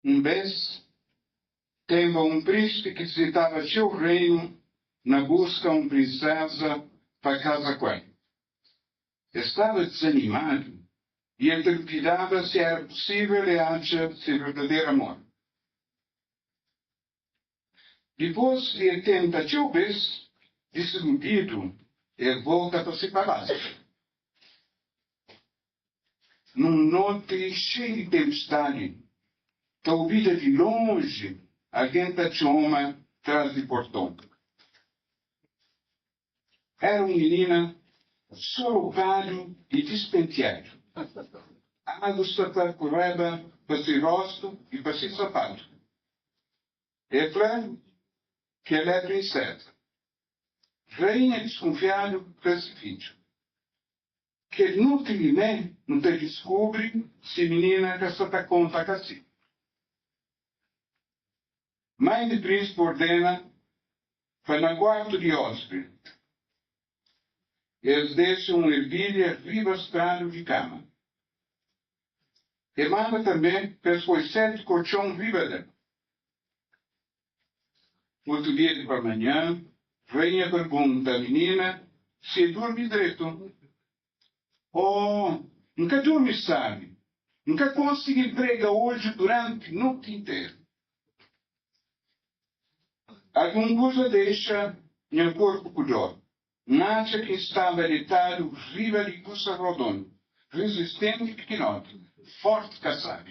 Um vez, teve um príncipe que visitava seu reino na busca de uma princesa para casar com ele. Estava desanimado e duvidava se era possível ele achar seu verdadeiro amor. Depois de tentativas, desiludido, ele volta para seu palácio. Num noite cheio de tempestade, que ouvida de longe, alguém da chama atrás do portão. Era uma menina sorocado e despenteado. Água correva para seu rosto e para seu sapato. É claro que ela é princesa. Rainha desconfiada para esse vídeo. Que não te descobre se menina que só está conta assim. Mãe de príncipe ordena para na quarto de hóspede. Eles deixam ervilha riba estrado de cama. E manda também para os 7 colchões riba dela. Outro dia de para manhã, rainha pergunta à menina se dorme direito. Oh, nunca dorme, sabe? Nunca consegui emprego hoje durante a noite inteira. Alguma coisa deixa meu corpo com dor. Acha que estava deitado riba de coça rodona, resistente e pequenote, forte casaco.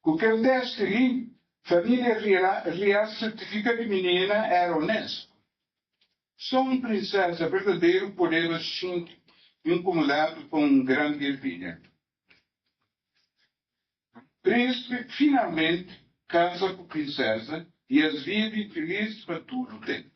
Com aquele teste ali, família real certifica que a menina era honesta. Só uma princesa verdadeira poderia se sentir incomodado com um grande ervilha. Príncipe finalmente casa com a princesa e as vive felizes para todo o tempo.